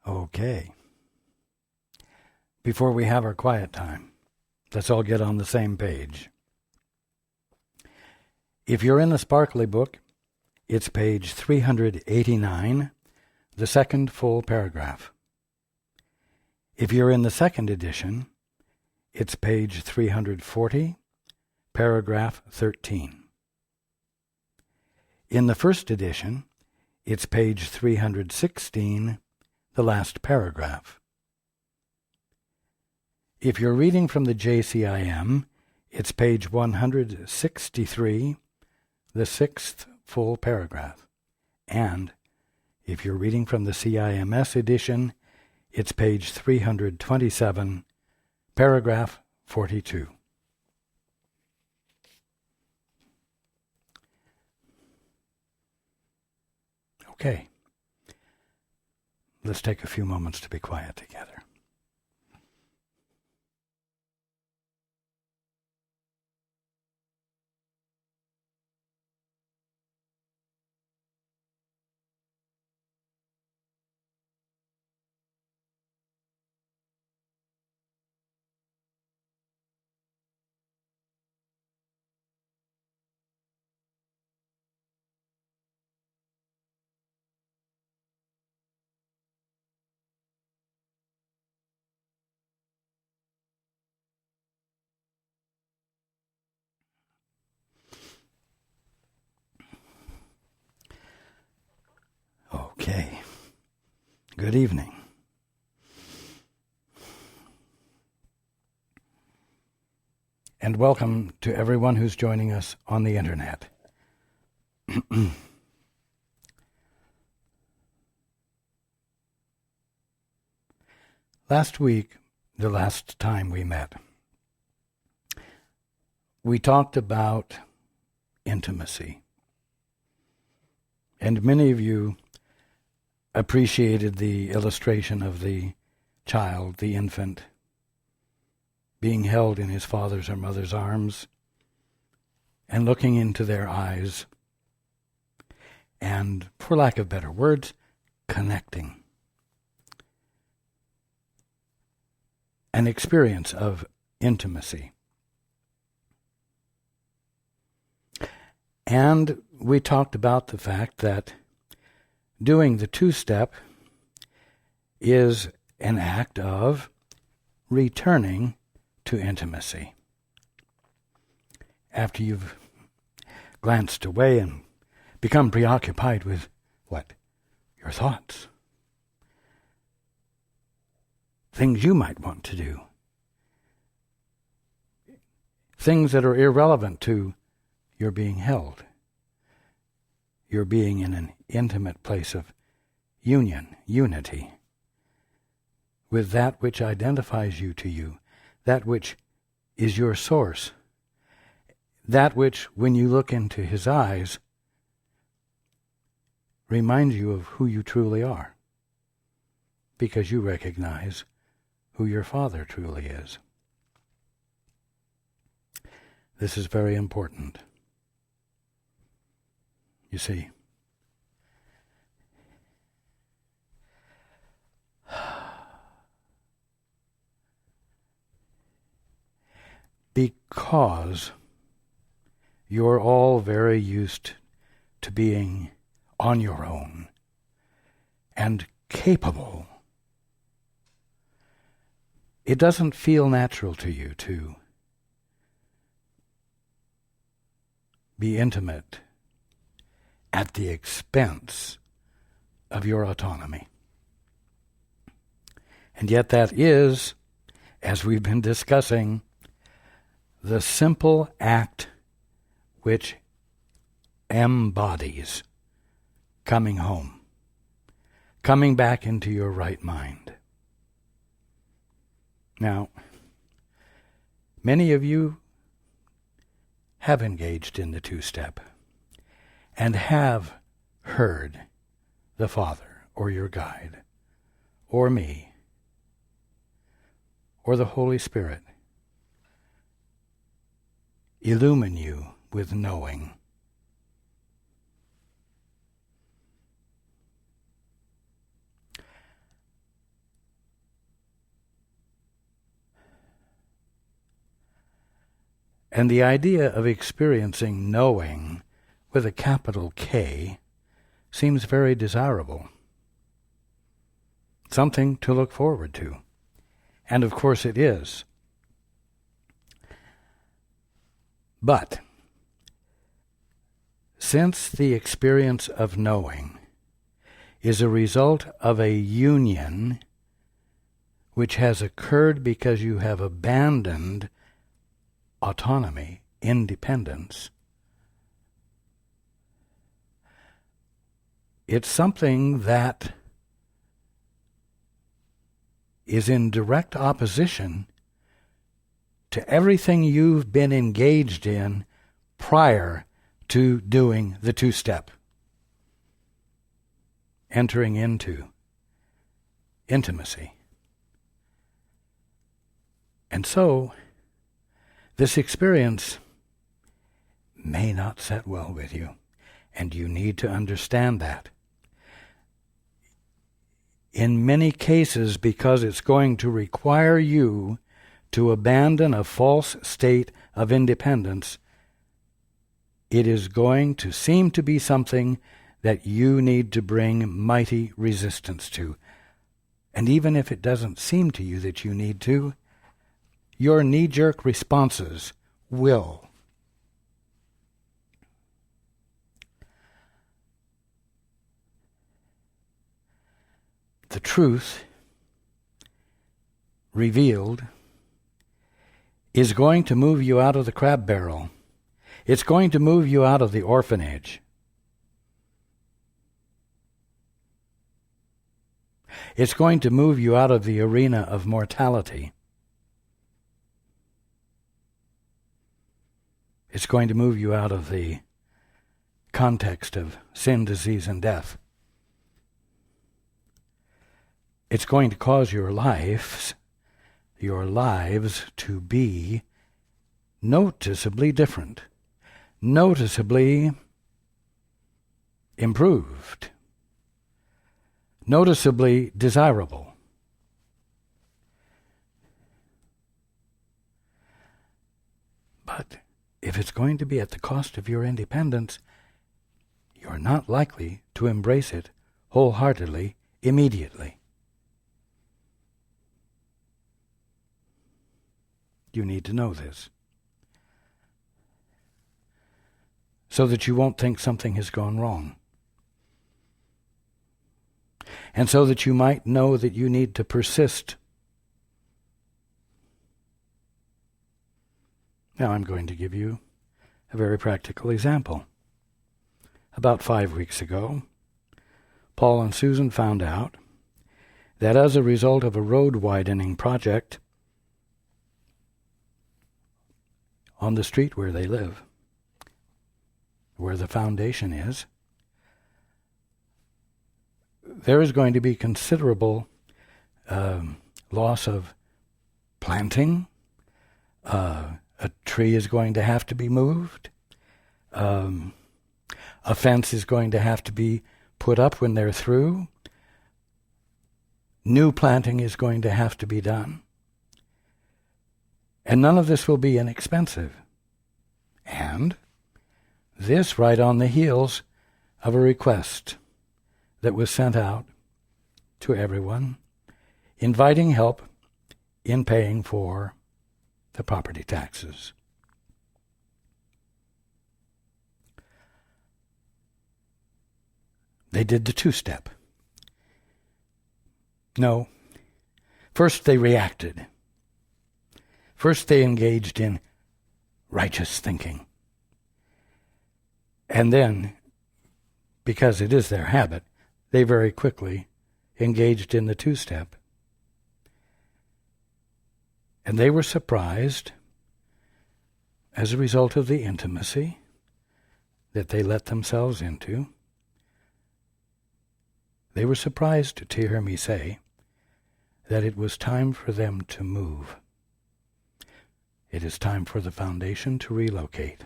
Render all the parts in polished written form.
Okay. Before we have our quiet time, let's all get on the same page. If you're in the Sparkly book, it's page 389, the second full paragraph. If you're in the second edition, it's page 340, paragraph 13. In the first edition, it's page 316, the last paragraph. If you're reading from the JCIM, it's page 163, the sixth full paragraph. And if you're reading from the CIMS edition, it's page 327, paragraph 42. Okay. Let's take a few moments to be quiet together. Okay. Good evening. And welcome to everyone who's joining us on the internet. Last week, the last time we met, we talked about intimacy. And many of you appreciated the illustration of the child, the infant, being held in his father's or mother's arms and looking into their eyes and, for lack of better words, connecting. An experience of intimacy. And we talked about the fact that doing the two-step is an act of returning to intimacy. After you've glanced away and become preoccupied with what? Your thoughts. Things you might want to do. Things that are irrelevant to your being held. Your being in an intimate place of union, unity, with that which identifies you to you, that which is your source, that which, when you look into his eyes, reminds you of who you truly are, because you recognize who your Father truly is. This is very important. You see, because you're all very used to being on your own and capable, it doesn't feel natural to you to be intimate at the expense of your autonomy. And yet that is, as we've been discussing, the simple act which embodies coming home, coming back into your right mind. Now, many of you have engaged in the two-step and have heard the Father or your guide or me or the Holy Spirit illumine you with knowing. And the idea of experiencing knowing with a capital K seems very desirable. Something to look forward to. And of course it is. But since the experience of knowing is a result of a union which has occurred because you have abandoned autonomy, independence, it's something that is in direct opposition to everything you've been engaged in prior to doing the two-step, entering into intimacy. And so, this experience may not set well with you, and you need to understand that. In many cases, because it's going to require you to abandon a false state of independence, it is going to seem to be something that you need to bring mighty resistance to. And even if it doesn't seem to you that you need to, your knee-jerk responses will. The truth revealed is going to move you out of the crab barrel. It's going to move you out of the orphanage. It's going to move you out of the arena of mortality. It's going to move you out of the context of sin, disease, and death. It's going to cause your lives to be noticeably different, noticeably improved, noticeably desirable. But if it's going to be at the cost of your independence, you're not likely to embrace it wholeheartedly, immediately. You need to know this, so that you won't think something has gone wrong, and so that you might know that you need to persist. Now I'm going to give you a very practical example. About 5 weeks ago, Paul and Susan found out that as a result of a road widening project on the street where they live, where the foundation is, there is going to be considerable loss of planting. A tree is going to have to be moved. A fence is going to have to be put up when they're through. New planting is going to have to be done. And none of this will be inexpensive. And this right on the heels of a request that was sent out to everyone, inviting help in paying for the property taxes. They did the two-step. No. First they reacted. First they engaged in righteous thinking. And then, because it is their habit, they very quickly engaged in the two-step. And they were surprised, as a result of the intimacy that they let themselves into, they were surprised to hear me say that it was time for them to move. It is time for the foundation to relocate.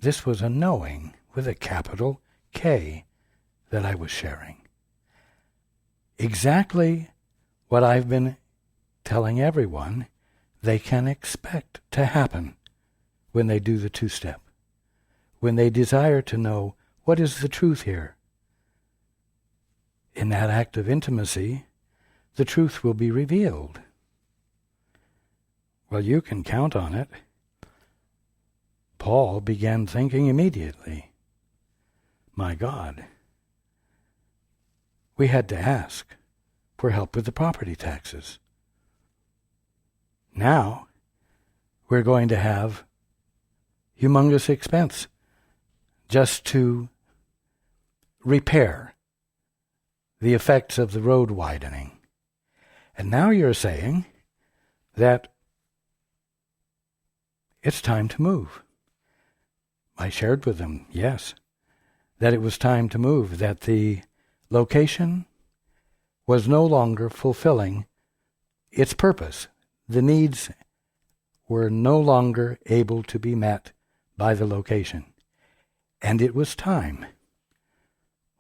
This was a knowing with a capital K that I was sharing. Exactly what I've been telling everyone they can expect to happen when they do the two-step, when they desire to know what is the truth here. In that act of intimacy, the truth will be revealed. Well, you can count on it. Paul began thinking immediately, my God, we had to ask for help with the property taxes. Now, we're going to have humongous expense just to repair the effects of the road widening. And now you're saying that it's time to move. I shared with them, yes, that it was time to move, that the location was no longer fulfilling its purpose. The needs were no longer able to be met by the location. And it was time.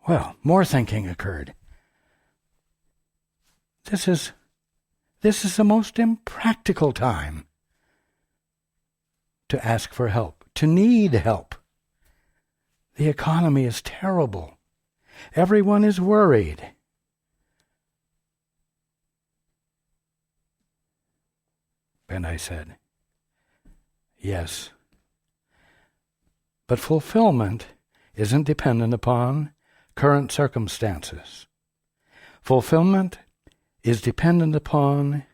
Well, more thinking occurred. This is the most impractical time to ask for help, to need help. The economy is terrible. Everyone is worried. And I said, yes. But fulfillment isn't dependent upon current circumstances. Fulfillment is dependent upon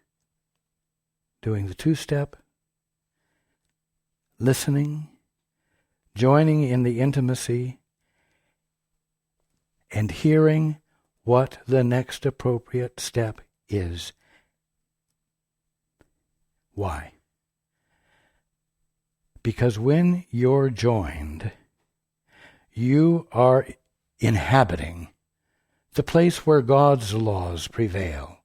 doing the two-step, listening, joining in the intimacy, and hearing what the next appropriate step is. Why? Because when you're joined, you are inhabiting the place where God's laws prevail.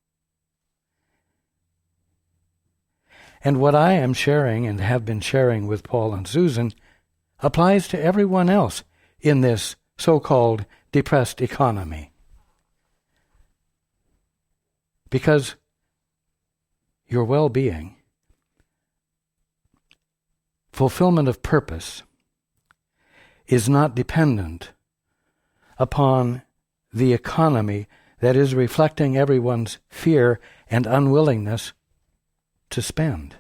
And what I am sharing and have been sharing with Paul and Susan applies to everyone else in this so-called depressed economy. Because your well-being, fulfillment of purpose, is not dependent upon the economy that is reflecting everyone's fear and unwillingness to spend.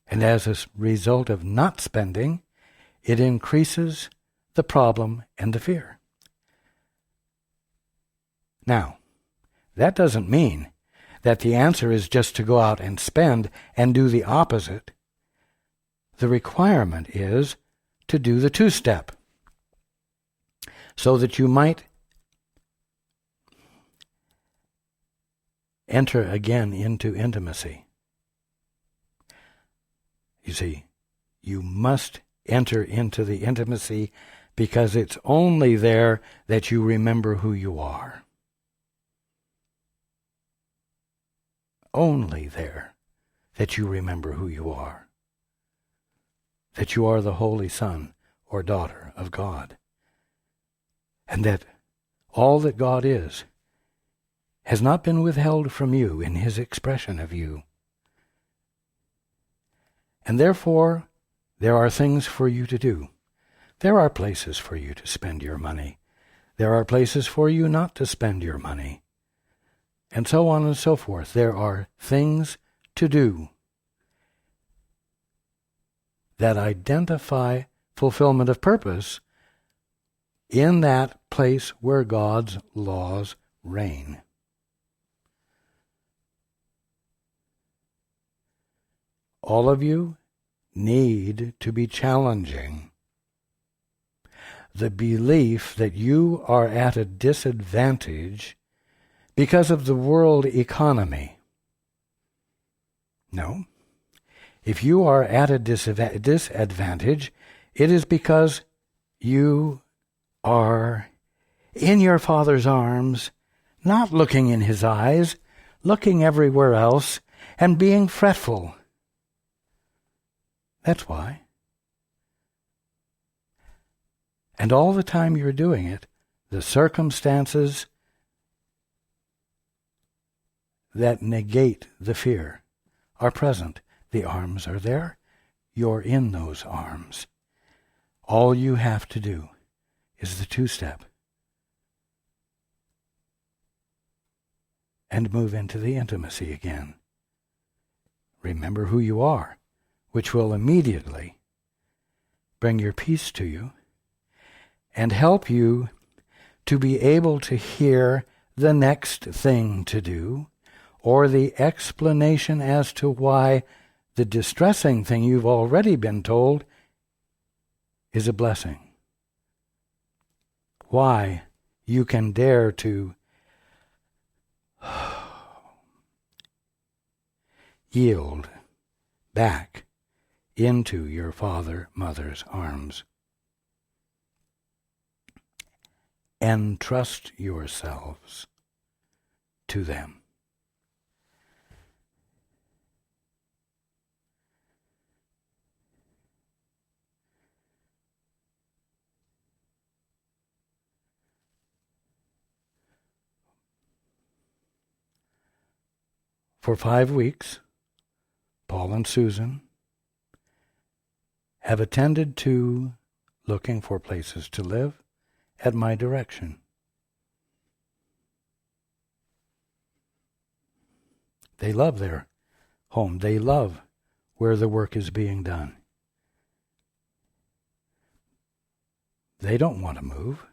And as a result of not spending, it increases the problem and the fear. Now, that doesn't mean that the answer is just to go out and spend and do the opposite. The requirement is to do the two-step, so that you might enter again into intimacy. You see, you must enter into the intimacy because it's only there that you remember who you are. Only there that you remember who you are. That you are the holy son or daughter of God. And that all that God is has not been withheld from you in his expression of you. And therefore, there are things for you to do. There are places for you to spend your money. There are places for you not to spend your money. And so on and so forth. There are things to do that identify fulfillment of purpose in that place where God's laws reign. All of you need to be challenging the belief that you are at a disadvantage because of the world economy. No. If you are at a disadvantage, it is because you are in your Father's arms, not looking in his eyes, looking everywhere else, and being fretful. That's why. And all the time you're doing it, the circumstances that negate the fear are present. The arms are there. You're in those arms. All you have to do is the two-step and move into the intimacy again. Remember who you are, which will immediately bring your peace to you and help you to be able to hear the next thing to do, or the explanation as to why the distressing thing you've already been told is a blessing. Why you can dare to yield back into your father, mother's arms. Entrust yourselves to them. For 5 weeks, Paul and Susan have attended to looking for places to live at my direction. They love their home. They love where the work is being done. They don't want to move.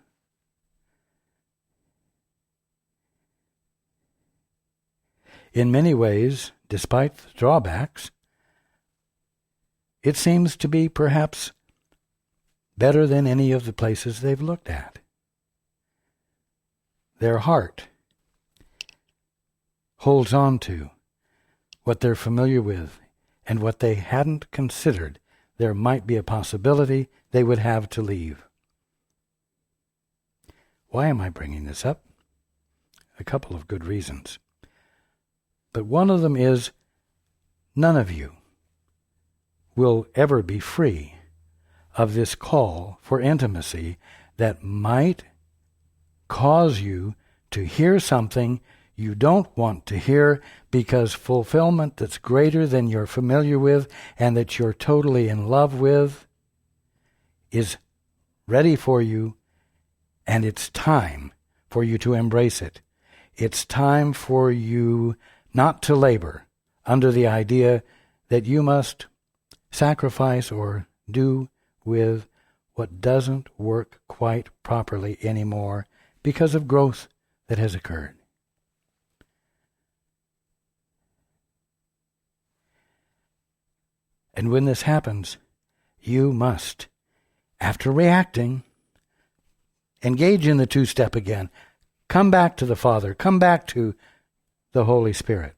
In many ways, despite the drawbacks, it seems to be perhaps better than any of the places they've looked at. Their heart holds on to what they're familiar with and what they hadn't considered there might be a possibility they would have to leave. Why am I bringing this up? A couple of good reasons. But one of them is, none of you will ever be free of this call for intimacy that might cause you to hear something you don't want to hear, because fulfillment that's greater than you're familiar with and that you're totally in love with is ready for you, and it's time for you to embrace it. It's time for you not to labor under the idea that you must sacrifice or do with what doesn't work quite properly anymore because of growth that has occurred. And when this happens, you must, after reacting, engage in the two-step again. Come back to the Father. Come back to the Holy Spirit.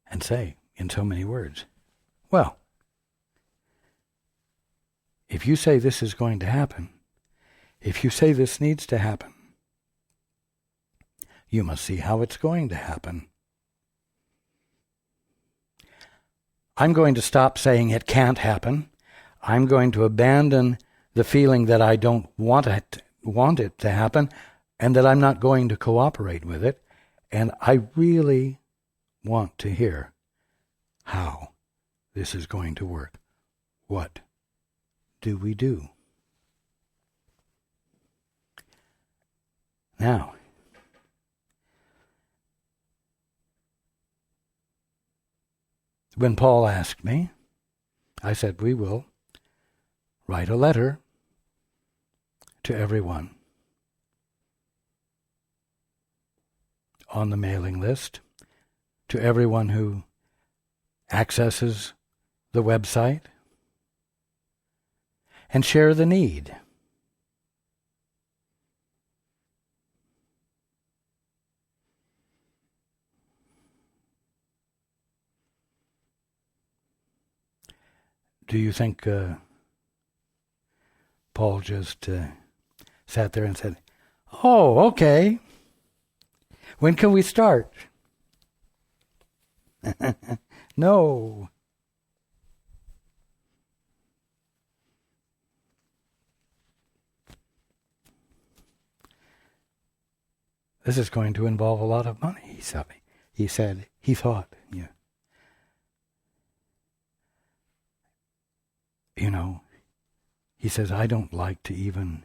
And say, in so many words, well, if you say this is going to happen, if you say this needs to happen, you must see how it's going to happen. I'm going to stop saying it can't happen. I'm going to abandon the feeling that I don't want it to happen, and that I'm not going to cooperate with it. And I really want to hear how this is going to work. What do we do? Now, when Paul asked me, I said, we will write a letter to everyone on the mailing list, to everyone who accesses the website, and share the need. Do you think Paul just sat there and said, oh, okay, when can we start? No. This is going to involve a lot of money, he thought. Yeah. He says, I don't like to even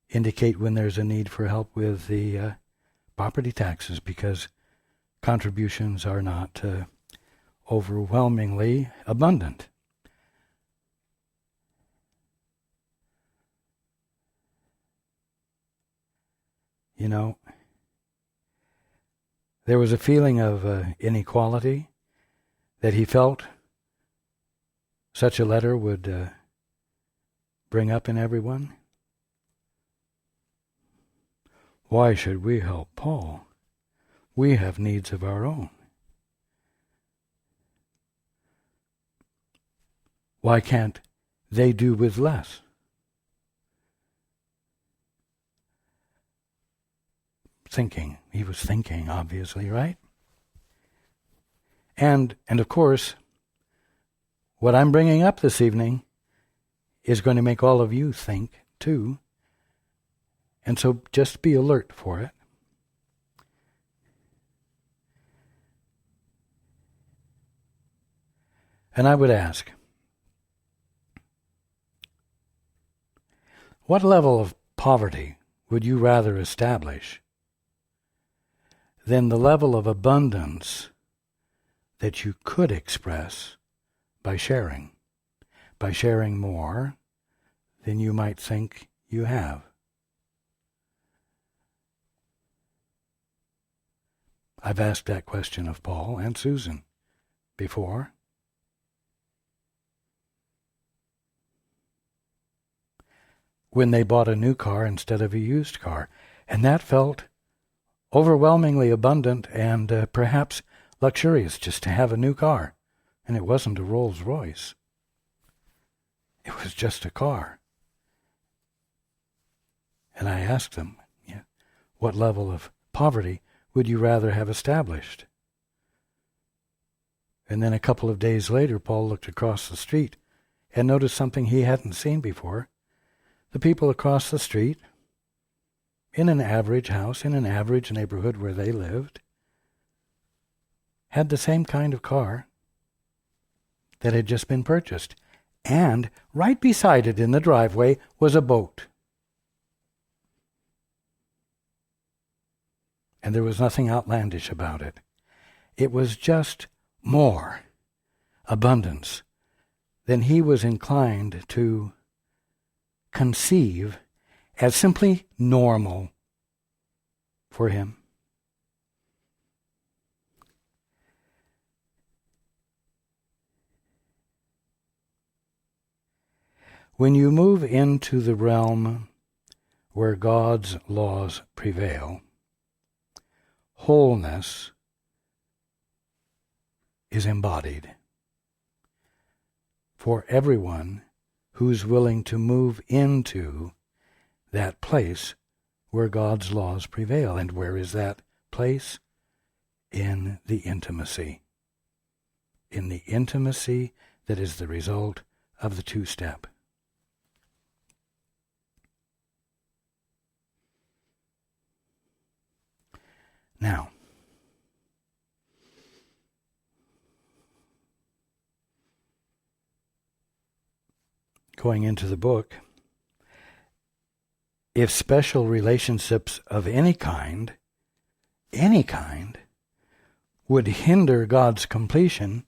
indicate when there's a need for help with the property taxes because contributions are not overwhelmingly abundant. There was a feeling of inequality that he felt such a letter would bring up in everyone. Why should we help Paul? We have needs of our own. Why can't they do with less? He was thinking, obviously, right? And of course, what I'm bringing up this evening is going to make all of you think, too. And so just be alert for it. And I would ask, what level of poverty would you rather establish than the level of abundance that you could express by sharing more than you might think you have? I've asked that question of Paul and Susan before. When they bought a new car instead of a used car, and that felt overwhelmingly abundant and perhaps luxurious just to have a new car. And it wasn't a Rolls Royce. It was just a car. And I asked them, what level of poverty would you rather have established? And then a couple of days later, Paul looked across the street and noticed something he hadn't seen before. The people across the street, in an average house, in an average neighborhood where they lived, had the same kind of car that had just been purchased. And right beside it in the driveway was a boat. And there was nothing outlandish about it. It was just more abundance than he was inclined to conceive as simply normal for him. When you move into the realm where God's laws prevail, wholeness is embodied for everyone who's willing to move into that place where God's laws prevail. And where is that place? In the intimacy. In the intimacy that is the result of the two-step. Now, going into the book, if special relationships of any kind, would hinder God's completion,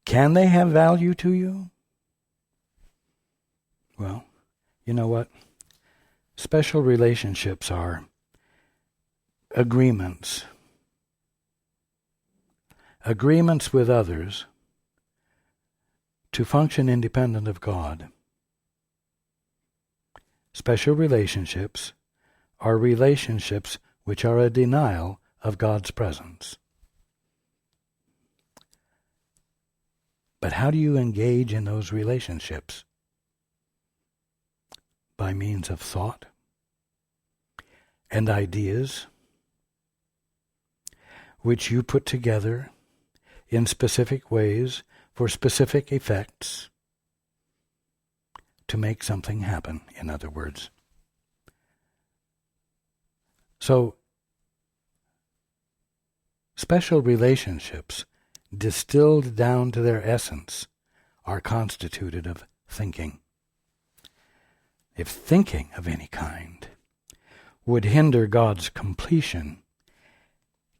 can they have value to you? Well, you know what? Special relationships are agreements with others to function independent of God. Special relationships are relationships which are a denial of God's presence. But how do you engage in those relationships? By means of thought and ideas which you put together in specific ways for specific effects to make something happen, in other words. So, special relationships, distilled down to their essence, are constituted of thinking. If thinking of any kind would hinder God's completion,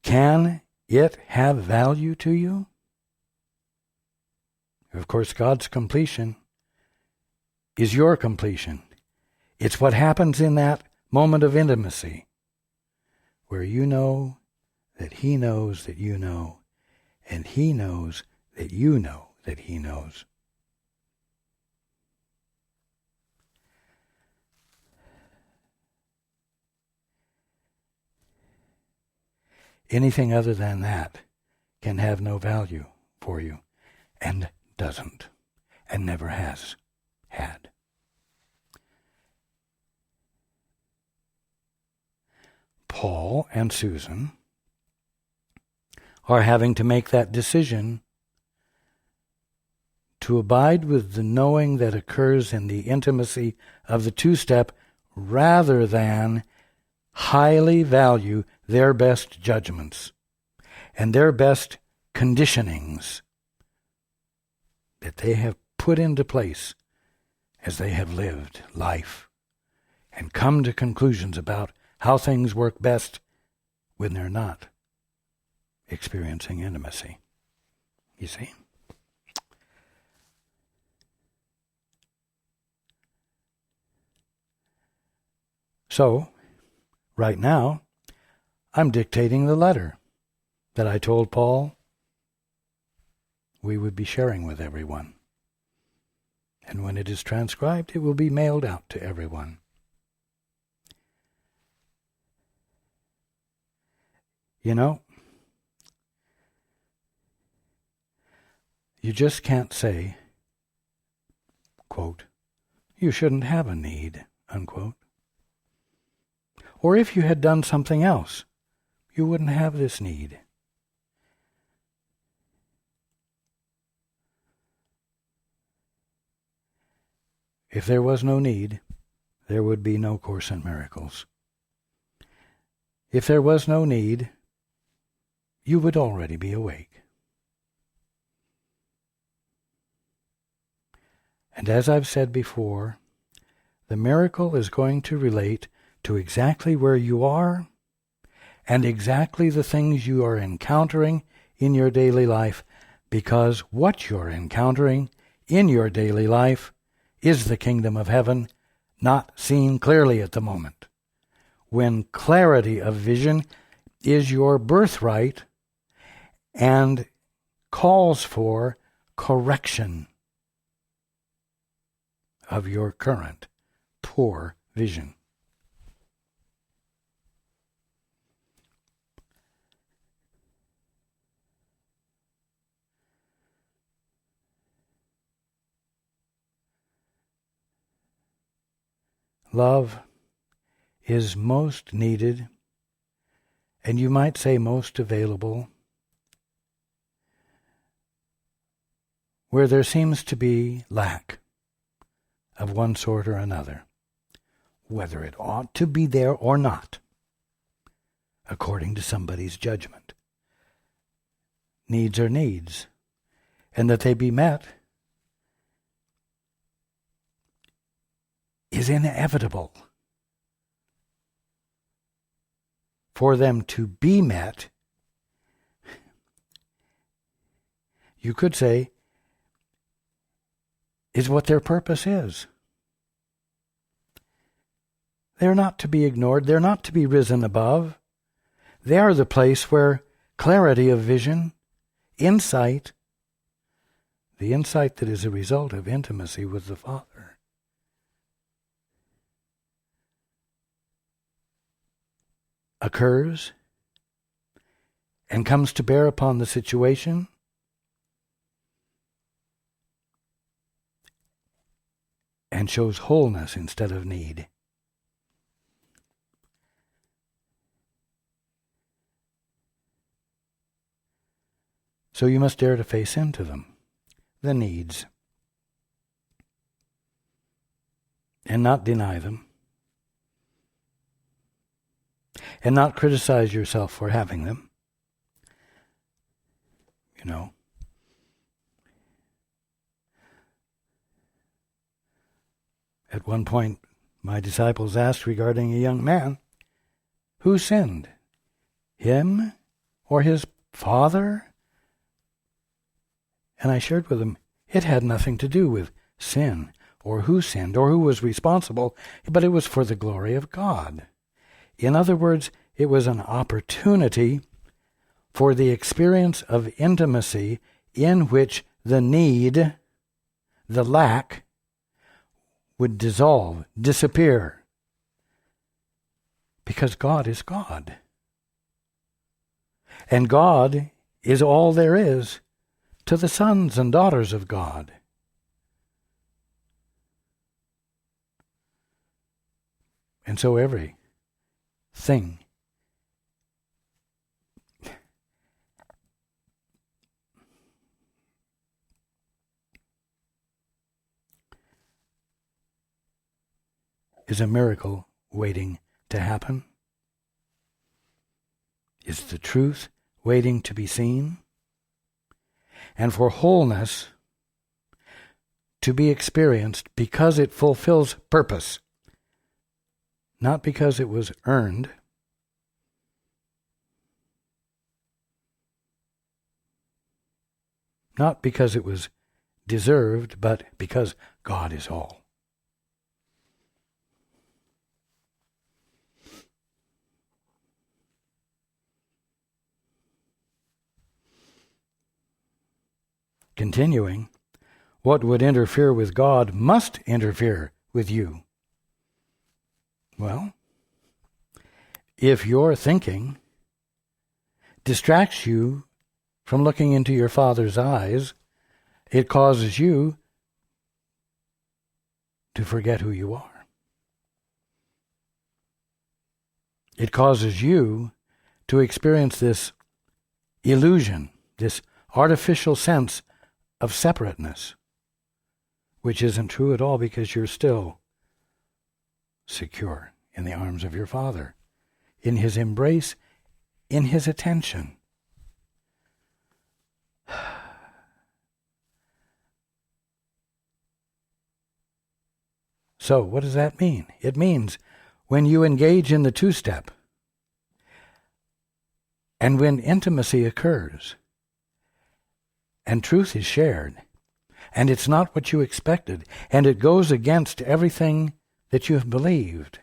can it have value to you? Of course, God's completion is your completion. It's what happens in that moment of intimacy where you know that He knows that you know, and He knows that you know that He knows. Anything other than that can have no value for you, and doesn't, and never has had. Paul and Susan are having to make that decision to abide with the knowing that occurs in the intimacy of the two-step rather than highly value their best judgments and their best conditionings that they have put into place as they have lived life and come to conclusions about how things work best when they're not experiencing intimacy. You see? So, right now, I'm dictating the letter that I told Paul we would be sharing with everyone. And when it is transcribed, it will be mailed out to everyone. You know, you just can't say, quote, you shouldn't have a need, unquote. Or if you had done something else, you wouldn't have this need. If there was no need, there would be no Course in Miracles. If there was no need, you would already be awake. And as I've said before, the miracle is going to relate to exactly where you are and exactly the things you are encountering in your daily life, because what you're encountering in your daily life is the kingdom of heaven, not seen clearly at the moment. When clarity of vision is your birthright and calls for correction of your current poor vision. Love is most needed, and you might say most available, where there seems to be lack of one sort or another, whether it ought to be there or not, according to somebody's judgment. Needs are needs, and that they be met is inevitable. For them to be met, you could say, is what their purpose is. They're not to be ignored. They're not to be risen above. They are the place where clarity of vision, insight, the insight that is a result of intimacy with the Father, occurs and comes to bear upon the situation and shows wholeness instead of need. So you must dare to face into them, the needs, and not deny them. and not criticize yourself for having them. You know. At one point, my disciples asked regarding a young man, who sinned, him or his father? And I shared with them, it had nothing to do with sin or who sinned or who was responsible, but it was for the glory of God. In other words, it was an opportunity for the experience of intimacy in which the need, the lack, would dissolve, disappear, because God is God. And God is all there is to the sons and daughters of God. And so every thing is a miracle waiting to happen? Is the truth waiting to be seen? And for wholeness to be experienced because it fulfills purpose, not because it was earned, not because it was deserved, but because God is all. Continuing, what would interfere with God must interfere with you. Well, if your thinking distracts you from looking into your Father's eyes, it causes you to forget who you are. It causes you to experience this illusion, this artificial sense of separateness, which isn't true at all because you're still secure in the arms of your Father, in His embrace, in His attention. So, what does that mean? It means when you engage in the two-step, and when intimacy occurs, and truth is shared, and it's not what you expected, and it goes against everything that you have believed,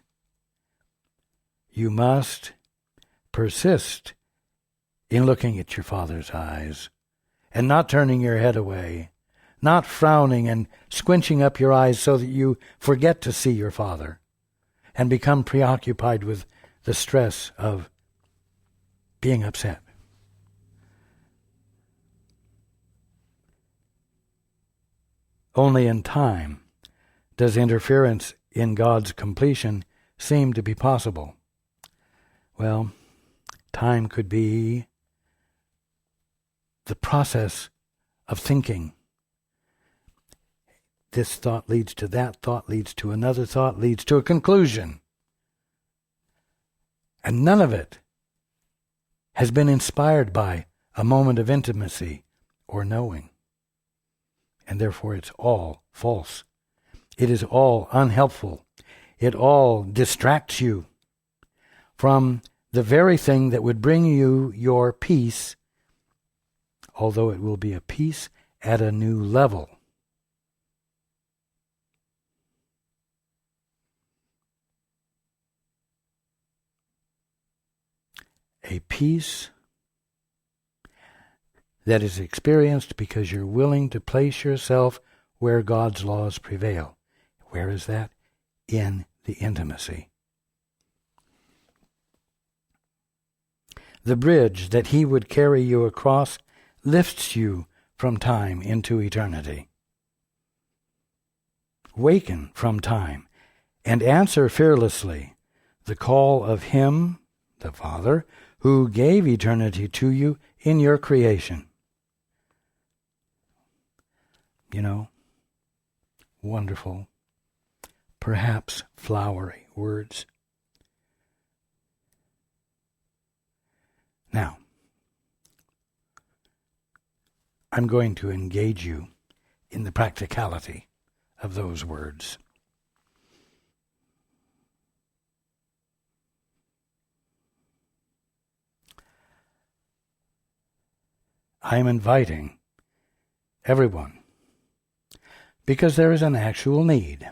you must persist in looking at your Father's eyes and not turning your head away, not frowning and squinching up your eyes so that you forget to see your Father and become preoccupied with the stress of being upset. Only in time does interference in God's completion seem to be possible. Well, time could be the process of thinking. This thought leads to that thought, leads to another thought, leads to a conclusion. And none of it has been inspired by a moment of intimacy or knowing. And therefore it's all false. It is all unhelpful. It all distracts you from the very thing that would bring you your peace, although it will be a peace at a new level. A peace that is experienced because you're willing to place yourself where God's laws prevail. Where is that? In the intimacy. The bridge that He would carry you across lifts you from time into eternity. Waken from time and answer fearlessly the call of Him, the Father, who gave eternity to you in your creation. You know, wonderful, perhaps flowery words. I'm going to engage you in the practicality of those words. I am inviting everyone because there is an actual need.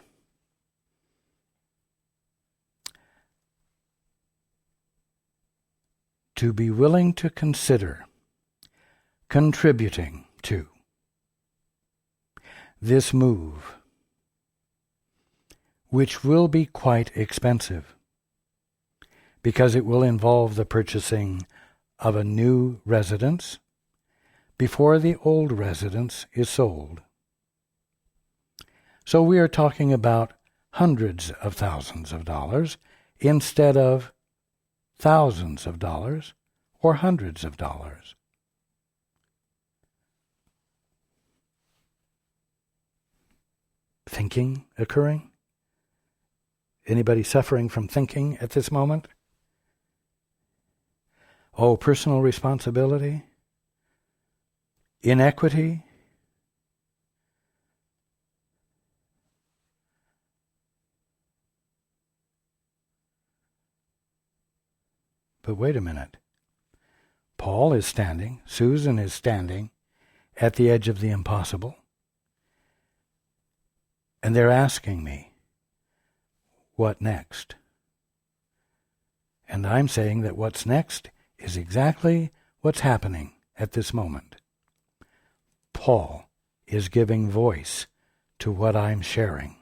To be willing to consider contributing to this move, which will be quite expensive because it will involve the purchasing of a new residence before the old residence is sold. So we are talking about hundreds of thousands of dollars instead of thousands of dollars or hundreds of dollars. Thinking occurring? Anybody suffering from thinking at this moment? Oh, personal responsibility? Inequity? But wait a minute. Paul is standing, Susan is standing at the edge of the impossible, and they're asking me, what next? And I'm saying that what's next is exactly what's happening at this moment. Paul is giving voice to what I'm sharing,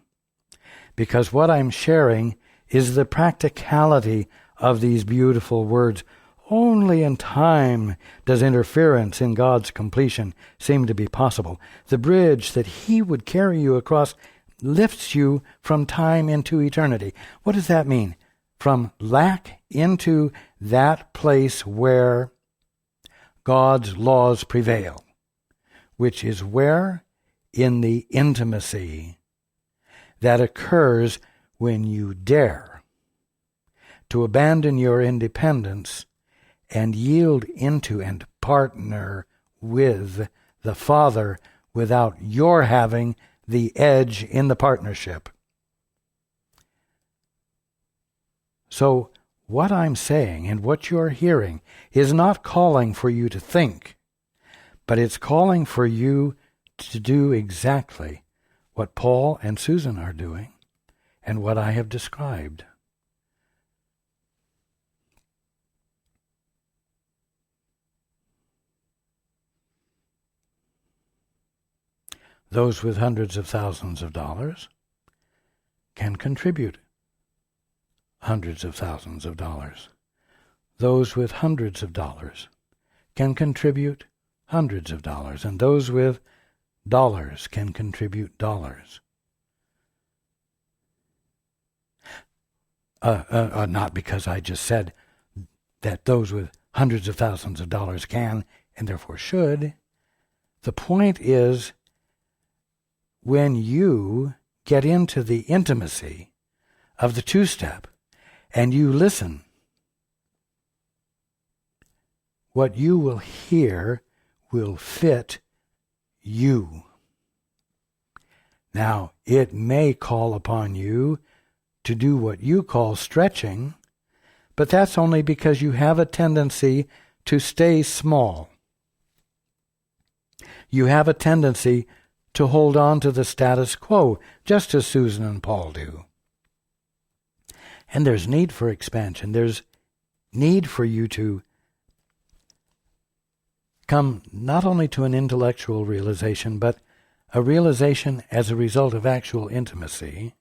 because what I'm sharing is the practicality of these beautiful words. Only in time does interference in God's completion seem to be possible. The bridge that He would carry you across lifts you from time into eternity. What does that mean? From lack into that place where God's laws prevail, which is where? In the intimacy that occurs when you dare to abandon your independence and yield into and partner with the Father without your having the edge in the partnership. So what I'm saying and what you're hearing is not calling for you to think, but it's calling for you to do exactly what Paul and Susan are doing and what I have described. Those with hundreds of thousands of dollars can contribute hundreds of thousands of dollars. Those with hundreds of dollars can contribute hundreds of dollars, and those with dollars can contribute dollars. Not because I just said that those with hundreds of thousands of dollars can and therefore should. The point is, when you get into the intimacy of the two-step and you listen, what you will hear will fit you. Now, it may call upon you to do what you call stretching, but that's only because you have a tendency to stay small. You have a tendency to hold on to the status quo, just as Susan and Paul do. And there's need for expansion. There's need for you to come not only to an intellectual realization, but a realization as a result of actual intimacy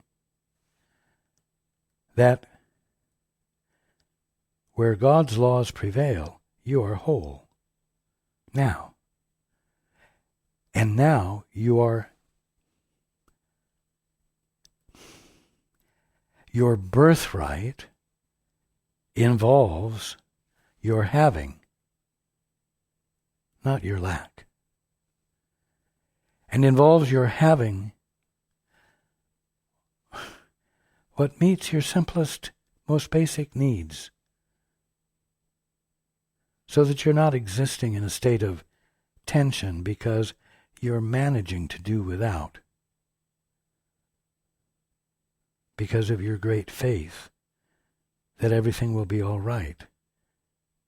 that where God's laws prevail, you are whole. Now, your birthright involves your having, not your lack, and involves your having what meets your simplest, most basic needs, so that you're not existing in a state of tension because you're managing to do without, because of your great faith that everything will be all right,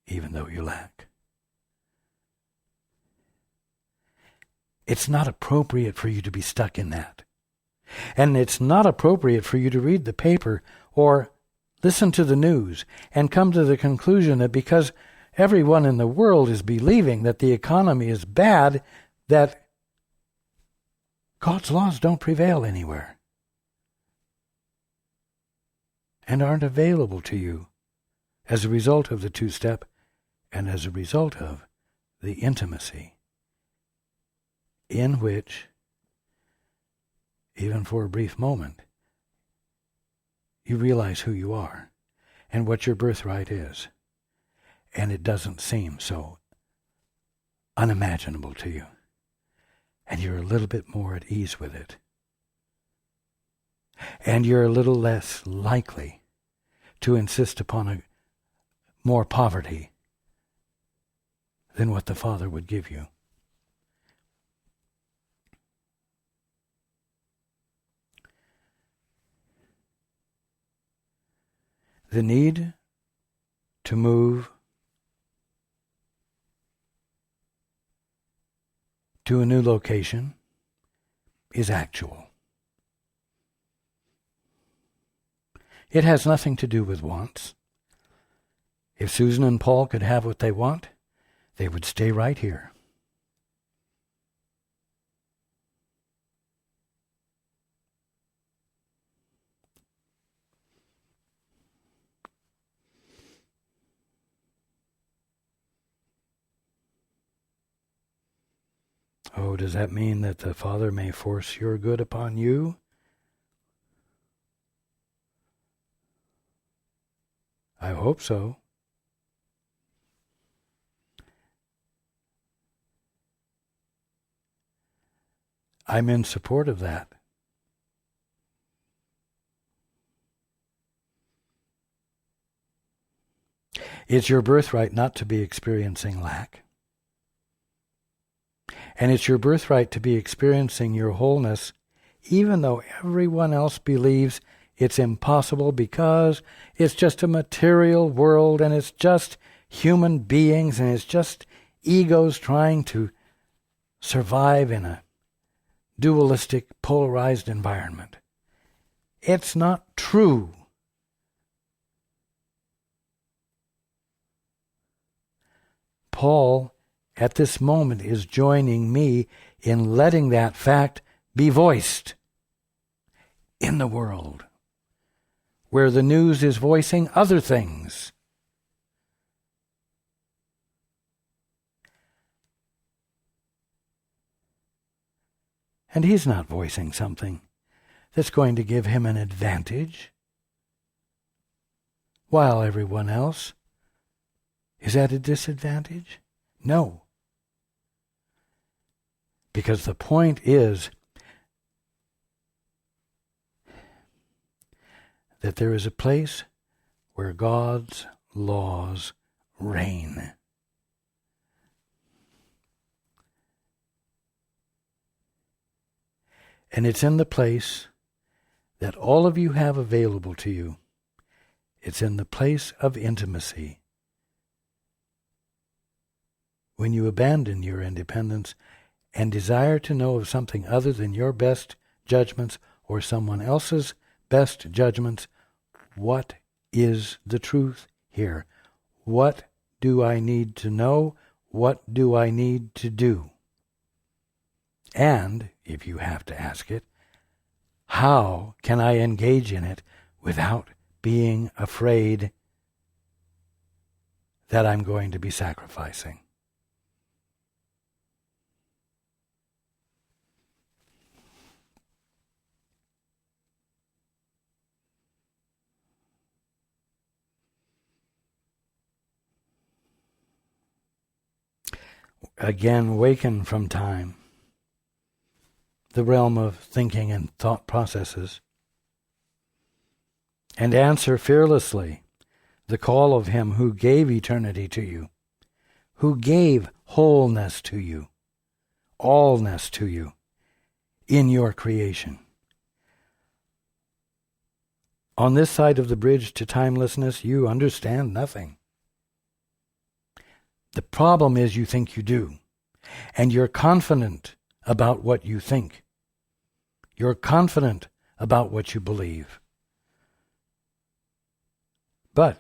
even though you lack. It's not appropriate for you to be stuck in that. And it's not appropriate for you to read the paper or listen to the news and come to the conclusion that because everyone in the world is believing that the economy is bad, that God's laws don't prevail anywhere and aren't available to you as a result of the two-step and as a result of the intimacy in which, even for a brief moment, you realize who you are and what your birthright is, and it doesn't seem so unimaginable to you, and you're a little bit more at ease with it, and you're a little less likely to insist upon more poverty than what the Father would give you. The need to move to a new location is actual. It has nothing to do with wants. If Susan and Paul could have what they want, they would stay right here. Oh, does that mean that the Father may force your good upon you? I hope so. I'm in support of that. It's your birthright not to be experiencing lack. And it's your birthright to be experiencing your wholeness, even though everyone else believes it's impossible because it's just a material world and it's just human beings and it's just egos trying to survive in a dualistic, polarized environment. It's not true. Paul, at this moment, is joining me in letting that fact be voiced in the world, where the news is voicing other things. And he's not voicing something that's going to give him an advantage, while everyone else is at a disadvantage. No. Because the point is that there is a place where God's laws reign. And it's in the place that all of you have available to you. It's in the place of intimacy. When you abandon your independence and desire to know of something other than your best judgments or someone else's best judgments, what is the truth here? What do I need to know? What do I need to do? And, if you have to ask it, how can I engage in it without being afraid that I'm going to be sacrificing? Again, waken from time, the realm of thinking and thought processes, and answer fearlessly the call of Him who gave eternity to you, who gave wholeness to you, allness to you in your creation. On this side of the bridge to timelessness, you understand nothing. The problem is you think you do, and you're confident about what you think. You're confident about what you believe. But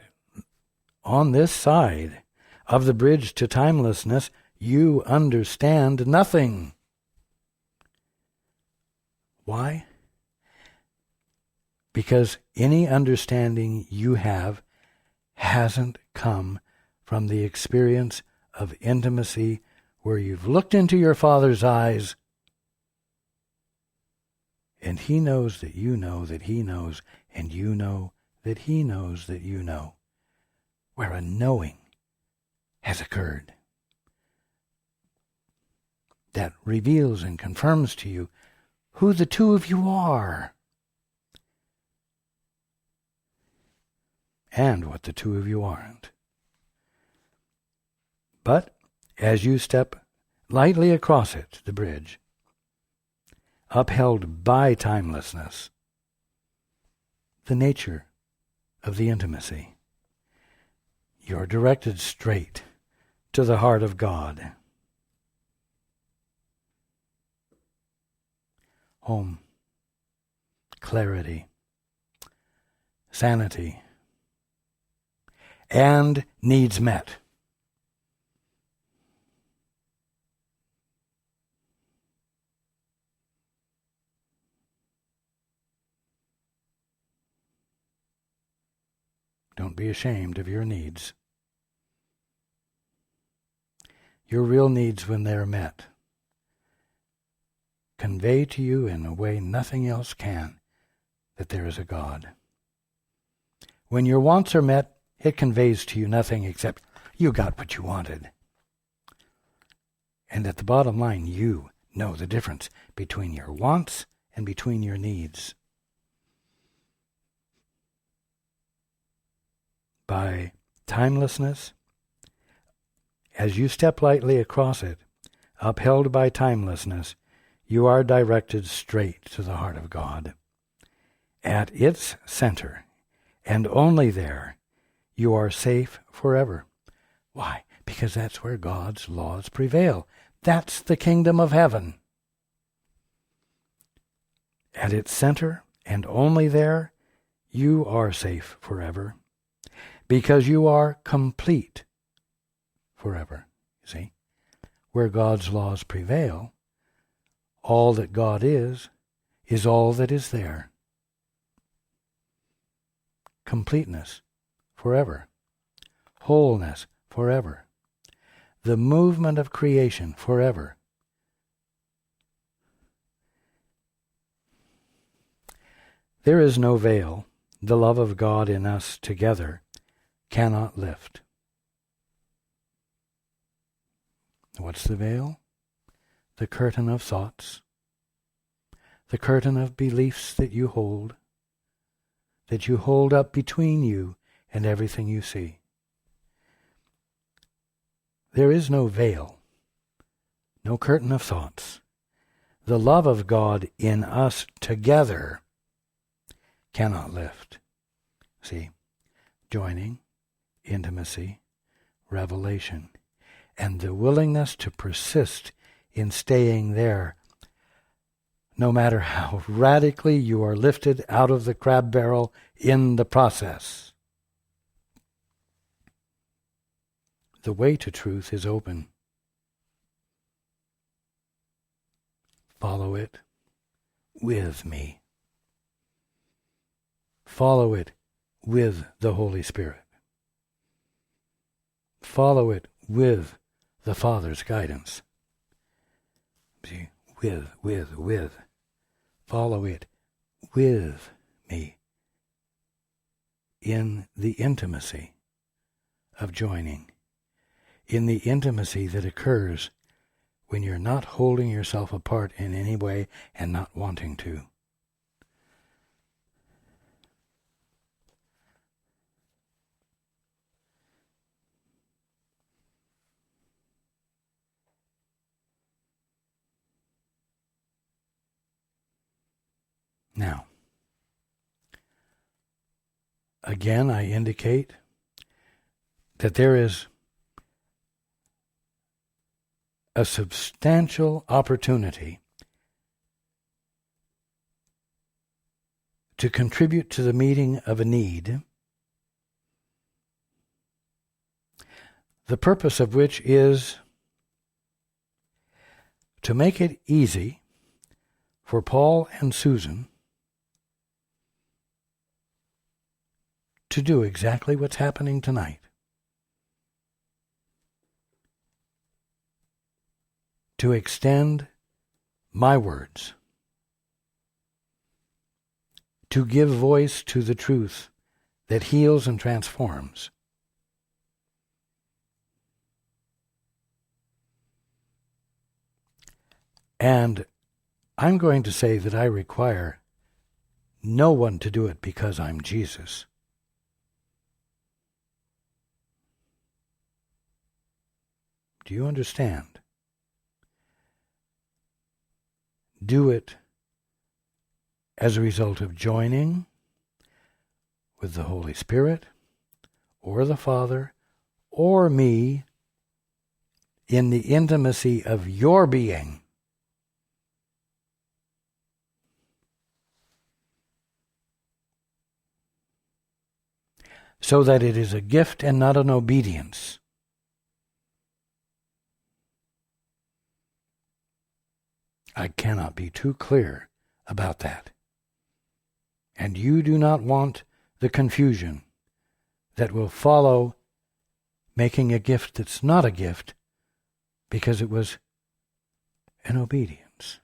on this side of the bridge to timelessness, you understand nothing. Why? Because any understanding you have hasn't come from the experience of intimacy where you've looked into your Father's eyes and He knows that you know that He knows, and you know that He knows that you know, where a knowing has occurred that reveals and confirms to you who the two of you are and what the two of you aren't. But as you step lightly across it, the bridge, upheld by timelessness, the nature of the intimacy, you're directed straight to the heart of God. Home, clarity, sanity, and needs met. Don't be ashamed of your needs. Your real needs, when they're met, convey to you in a way nothing else can that there is a God. When your wants are met, it conveys to you nothing except you got what you wanted. And at the bottom line, you know the difference between your wants and between your needs. By timelessness, as you step lightly across it, upheld by timelessness, you are directed straight to the heart of God. At its center, and only there, you are safe forever. Why? Because that's where God's laws prevail. That's the kingdom of heaven. At its center, and only there, you are safe forever. Because you are complete forever. You see? Where God's laws prevail, all that God is all that is there. Completeness forever. Wholeness forever. The movement of creation forever. There is no veil the love of God in us together cannot lift. What's the veil? The curtain of thoughts, the curtain of beliefs that you hold up between you and everything you see. There is no veil, no curtain of thoughts. The love of God in us together cannot lift. See, joining, intimacy, revelation, and the willingness to persist in staying there, no matter how radically you are lifted out of the crab barrel in the process. The way to truth is open. Follow it with me. Follow it with the Holy Spirit. Follow it with the Father's guidance. See, with. Follow it with me in the intimacy of joining, in the intimacy that occurs when you're not holding yourself apart in any way and not wanting to. Now, again, I indicate that there is a substantial opportunity to contribute to the meeting of a need, the purpose of which is to make it easy for Paul and Susan to do exactly what's happening tonight. To extend my words. To give voice to the truth that heals and transforms. And I'm going to say that I require no one to do it because I'm Jesus. Do you understand? Do it as a result of joining with the Holy Spirit or the Father or me in the intimacy of your being. So that it is a gift and not an obedience. I cannot be too clear about that. And you do not want the confusion that will follow making a gift that's not a gift because it was an obedience.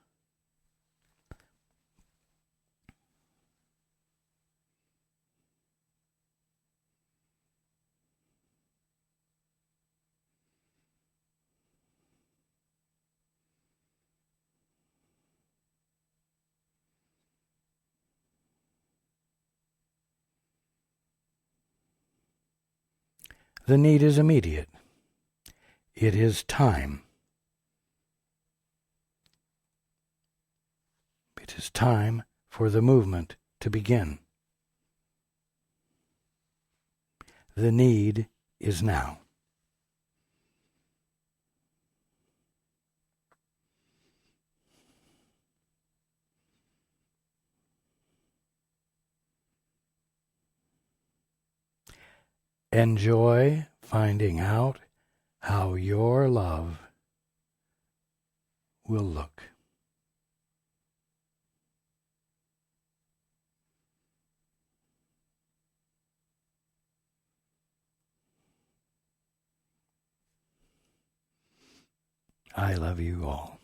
The need is immediate. It is time. It is time for the movement to begin. The need is now. Enjoy finding out how your love will look. I love you all.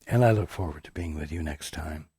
And I look forward to being with you next time.